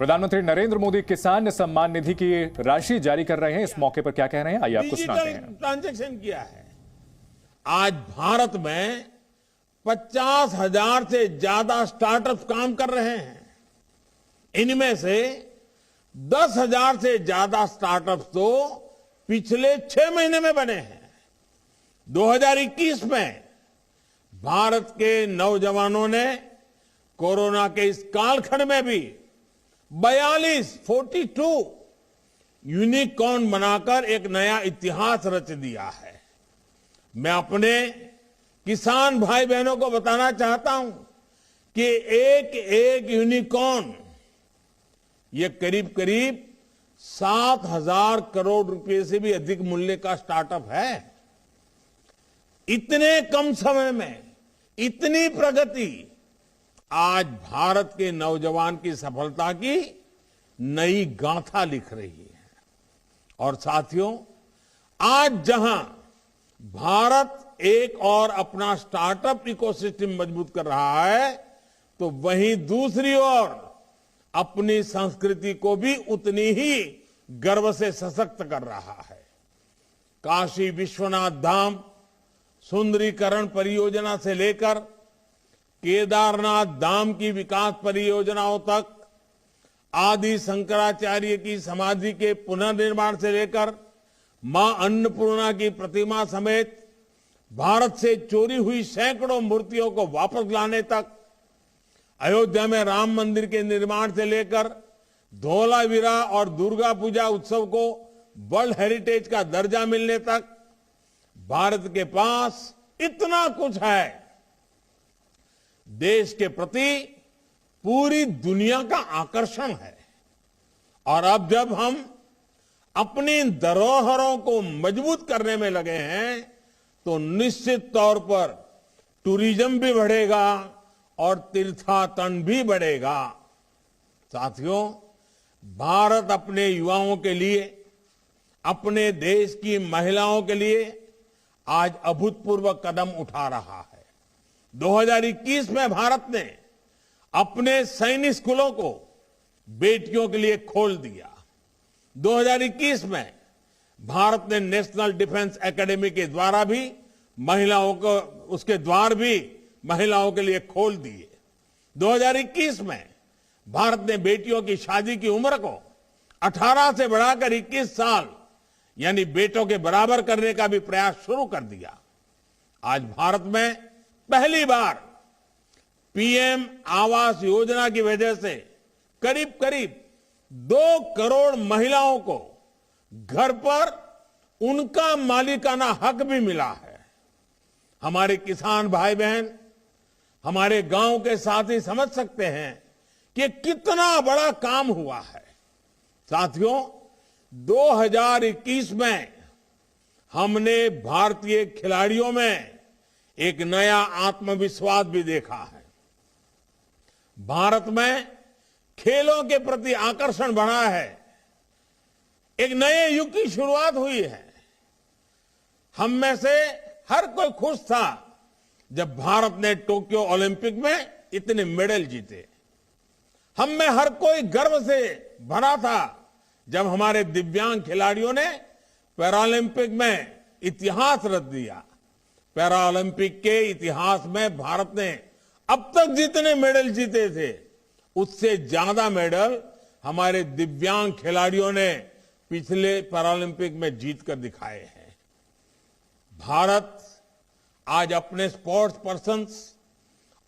प्रधानमंत्री नरेंद्र मोदी किसान सम्मान निधि की राशि जारी कर रहे हैं। इस मौके पर क्या कह रहे हैं, आइए आपको सुनाते हैं। ट्रांजैक्शन किया है। आज भारत में 50,000 से ज्यादा स्टार्टअप काम कर रहे हैं। इनमें से 10,000 से ज्यादा स्टार्टअप तो पिछले 6 महीने में बने हैं। 2021 में भारत के नौजवानों ने कोरोना के इस कालखंड में भी 42 यूनिकॉर्न बनाकर एक नया इतिहास रच दिया है। मैं अपने किसान भाई बहनों को बताना चाहता हूं कि एक एक यूनिकॉर्न ये करीब करीब 7,000 करोड़ रुपए से भी अधिक मूल्य का स्टार्टअप है। इतने कम समय में इतनी प्रगति आज भारत के नौजवान की सफलता की नई गाथा लिख रही है। और साथियों, आज जहां भारत एक और अपना स्टार्टअप इकोसिस्टम मजबूत कर रहा है, तो वहीं दूसरी ओर अपनी संस्कृति को भी उतनी ही गर्व से सशक्त कर रहा है। काशी विश्वनाथ धाम सुंदरीकरण परियोजना से लेकर केदारनाथ धाम की विकास परियोजनाओं तक, आदि शंकराचार्य की समाधि के पुनर्निर्माण से लेकर मां अन्नपूर्णा की प्रतिमा समेत भारत से चोरी हुई सैकड़ों मूर्तियों को वापस लाने तक, अयोध्या में राम मंदिर के निर्माण से लेकर धौलावीरा और दुर्गा पूजा उत्सव को वर्ल्ड हेरिटेज का दर्जा मिलने तक, भारत के पास इतना कुछ है। देश के प्रति पूरी दुनिया का आकर्षण है। और अब जब हम अपनी धरोहरों को मजबूत करने में लगे हैं, तो निश्चित तौर पर टूरिज्म भी बढ़ेगा और तीर्थाटन भी बढ़ेगा। साथियों, भारत अपने युवाओं के लिए, अपने देश की महिलाओं के लिए आज अभूतपूर्व कदम उठा रहा है। 2021 में भारत ने अपने सैनिक स्कूलों को बेटियों के लिए खोल दिया। 2021 में भारत ने नेशनल डिफेंस एकेडमी के द्वारा भी महिलाओं को, उसके द्वार भी महिलाओं के लिए खोल दिए। 2021 में भारत ने बेटियों की शादी की उम्र को 18 से बढ़ाकर 21 साल यानी बेटों के बराबर करने का भी प्रयास शुरू कर दिया। आज भारत में पहली बार पीएम आवास योजना की वजह से करीब करीब 2 करोड़ महिलाओं को घर पर उनका मालिकाना हक भी मिला है। हमारे किसान भाई बहन, हमारे गांव के साथी समझ सकते हैं कि कितना बड़ा काम हुआ है। साथियों, 2021 में हमने भारतीय खिलाड़ियों में एक नया आत्मविश्वास भी देखा है। भारत में खेलों के प्रति आकर्षण बढ़ा है। एक नए युग की शुरुआत हुई है। हम में से हर कोई खुश था जब भारत ने टोक्यो ओलंपिक में इतने मेडल जीते। हम में हर कोई गर्व से भरा था जब हमारे दिव्यांग खिलाड़ियों ने पैरालंपिक में इतिहास रच दिया। पैरालंपिक के इतिहास में भारत ने अब तक जितने मेडल जीते थे, उससे ज्यादा मेडल हमारे दिव्यांग खिलाड़ियों ने पिछले पैरालंपिक में जीतकर दिखाए हैं। भारत आज अपने स्पोर्ट्स पर्सन्स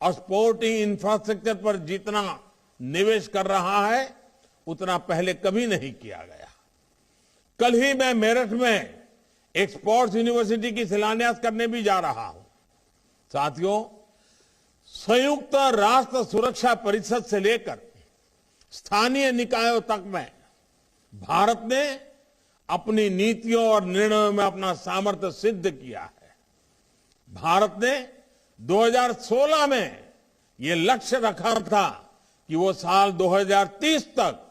और स्पोर्टिंग इंफ्रास्ट्रक्चर पर जितना निवेश कर रहा है, उतना पहले कभी नहीं किया गया। कल ही मैं मेरठ में एक स्पोर्ट्स यूनिवर्सिटी की शिलान्यास करने भी जा रहा हूं। साथियों, संयुक्त राष्ट्र सुरक्षा परिषद से लेकर स्थानीय निकायों तक में भारत ने अपनी नीतियों और निर्णयों में अपना सामर्थ्य सिद्ध किया है। भारत ने 2016 में यह लक्ष्य रखा था कि वो साल 2030 तक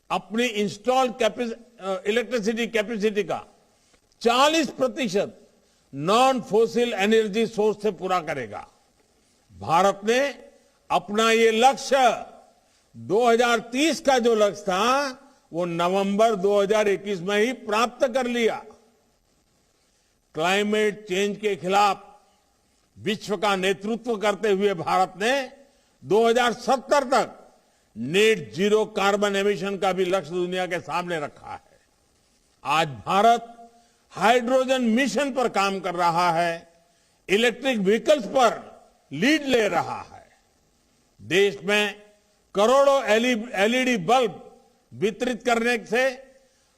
अपनी इंस्टॉल्ड इलेक्ट्रिसिटी कैपेसिटी का 40% नॉन फोसिल एनर्जी सोर्स से पूरा करेगा। भारत ने अपना ये लक्ष्य 2030 का जो लक्ष्य था वो नवंबर 2021 में ही प्राप्त कर लिया। क्लाइमेट चेंज के खिलाफ विश्व का नेतृत्व करते हुए भारत ने 2070 तक नेट जीरो कार्बन एमिशन का भी लक्ष्य दुनिया के सामने रखा है। आज भारत हाइड्रोजन मिशन पर काम कर रहा है, इलेक्ट्रिक व्हीकल्स पर लीड ले रहा है। देश में करोड़ों एलईडी बल्ब वितरित करने से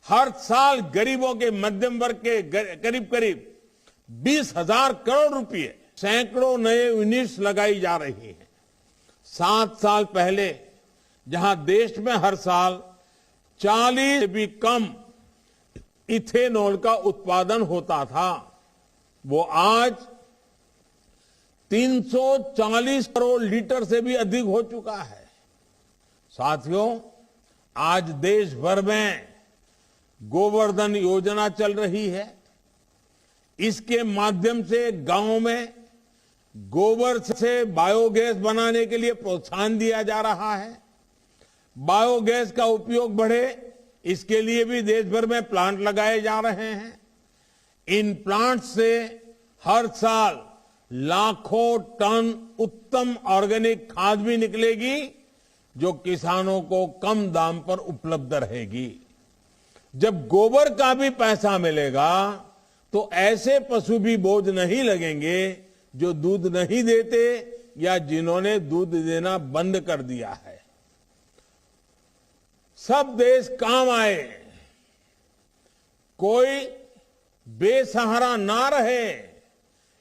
हर साल गरीबों के मध्यम वर्ग के करीब करीब 20,000 करोड़ रुपए, सैकड़ों नए यूनिट्स लगाई जा रही हैं। 7 साल पहले जहां देश में हर साल 40 से भी कम इथेनॉल का उत्पादन होता था, वो आज 340 करोड़ लीटर से भी अधिक हो चुका है। साथियों, आज देश भर में गोवर्धन योजना चल रही है। इसके माध्यम से गांव में गोबर से बायोगैस बनाने के लिए प्रोत्साहन दिया जा रहा है। बायोगैस का उपयोग बढ़े, इसके लिए भी देश भर में प्लांट लगाए जा रहे हैं। इन प्लांट से हर साल लाखों टन उत्तम ऑर्गेनिक खाद भी निकलेगी, जो किसानों को कम दाम पर उपलब्ध रहेगी। जब गोबर का भी पैसा मिलेगा तो ऐसे पशु भी बोझ नहीं लगेंगे जो दूध नहीं देते या जिन्होंने दूध देना बंद कर दिया है। सब देश काम आए, कोई बेसहारा ना रहे,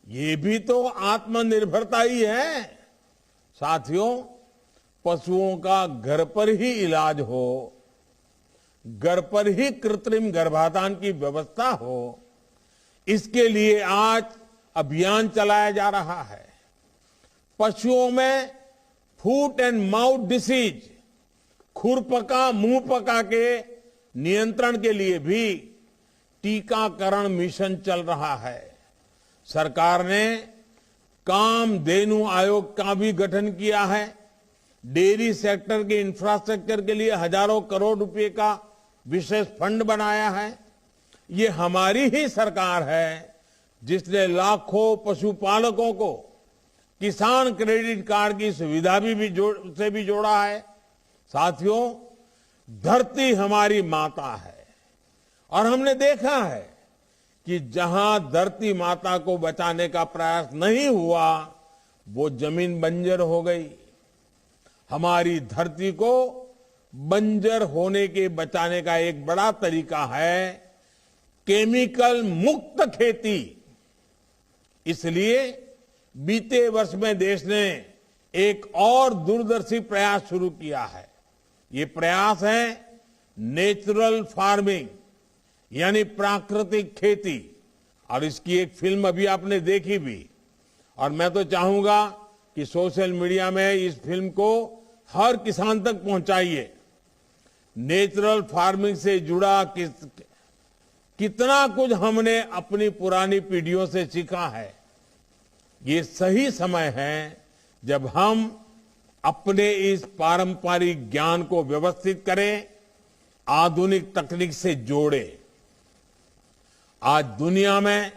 ये भी तो आत्मनिर्भरता ही है। साथियों, पशुओं का घर पर ही इलाज हो, घर पर ही कृत्रिम गर्भाधान की व्यवस्था हो, इसके लिए आज अभियान चलाया जा रहा है। पशुओं में फूट एंड माउथ डिसीज, खुरपका मुंहपका के नियंत्रण के लिए भी टीकाकरण मिशन चल रहा है। सरकार ने कामधेनु आयोग का भी गठन किया है। डेयरी सेक्टर के इंफ्रास्ट्रक्चर के लिए हजारों करोड़ रुपए का विशेष फंड बनाया है। ये हमारी ही सरकार है जिसने लाखों पशुपालकों को किसान क्रेडिट कार्ड की सुविधा भी जोड़ा है। साथियों, धरती हमारी माता है और हमने देखा है कि जहां धरती माता को बचाने का प्रयास नहीं हुआ, वो जमीन बंजर हो गई। हमारी धरती को बंजर होने के बचाने का एक बड़ा तरीका है केमिकल मुक्त खेती। इसलिए बीते वर्ष में देश ने एक और दूरदर्शी प्रयास शुरू किया है। ये प्रयास है नेचुरल फार्मिंग, यानी प्राकृतिक खेती। और इसकी एक फिल्म अभी आपने देखी भी, और मैं तो चाहूंगा कि सोशल मीडिया में इस फिल्म को हर किसान तक पहुंचाइए। नेचुरल फार्मिंग से जुड़ा कितना कुछ हमने अपनी पुरानी पीढ़ियों से सीखा है। ये सही समय है जब हम अपने इस पारंपरिक ज्ञान को व्यवस्थित करें, आधुनिक तकनीक से जोड़ें। आज दुनिया में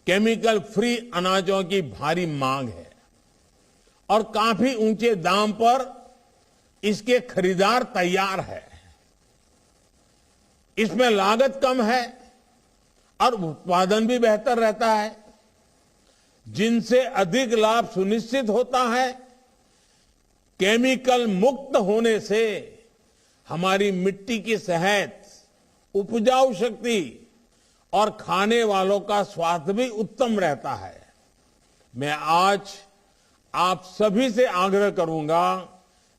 केमिकल फ्री अनाजों की भारी मांग है और काफी ऊंचे दाम पर इसके खरीदार तैयार है। इसमें लागत कम है और उत्पादन भी बेहतर रहता है, जिनसे अधिक लाभ सुनिश्चित होता है। केमिकल मुक्त होने से हमारी मिट्टी की सेहत, उपजाऊ शक्ति और खाने वालों का स्वास्थ्य भी उत्तम रहता है। मैं आज आप सभी से आग्रह करूंगा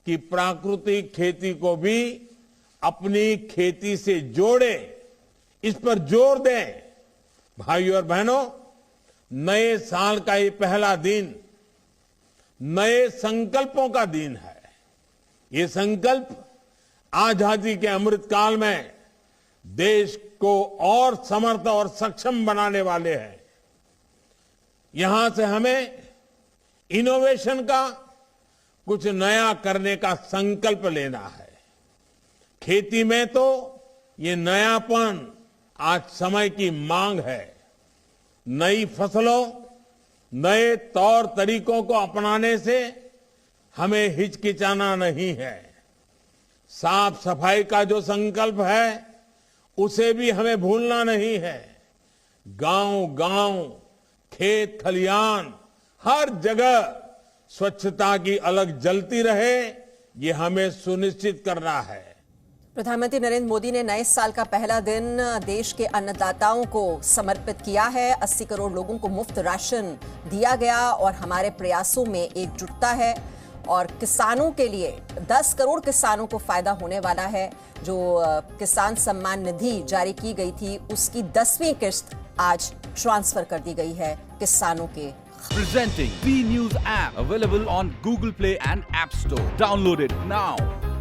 कि प्राकृतिक खेती को भी अपनी खेती से जोड़े, इस पर जोर दें। भाइयों और बहनों, नए साल का ये पहला दिन नए संकल्पों का दिन है। ये संकल्प आजादी के अमृतकाल में देश को और समर्थ और सक्षम बनाने वाले हैं। यहां से हमें इनोवेशन का, कुछ नया करने का संकल्प लेना है। खेती में तो ये नयापन आज समय की मांग है। नई फसलों, नए तौर तरीकों को अपनाने से हमें हिचकिचाना नहीं है। साफ सफाई का जो संकल्प है उसे भी हमें भूलना नहीं है। गांव-गांव, खेत खलियान, हर जगह स्वच्छता की अलग जलती रहे, ये हमें सुनिश्चित करना है। प्रधानमंत्री नरेंद्र मोदी ने नए साल का पहला दिन देश के अन्नदाताओं को समर्पित किया है। 80 करोड़ लोगों को मुफ्त राशन दिया गया और हमारे प्रयासों में एकजुटता है। और किसानों के लिए 10 करोड़ किसानों को फायदा होने वाला है। जो किसान सम्मान निधि जारी की गई थी उसकी 10वीं किस्त आज ट्रांसफर कर दी गई है किसानों के। Presenting B News app available on Google Play and App Store. Download it now.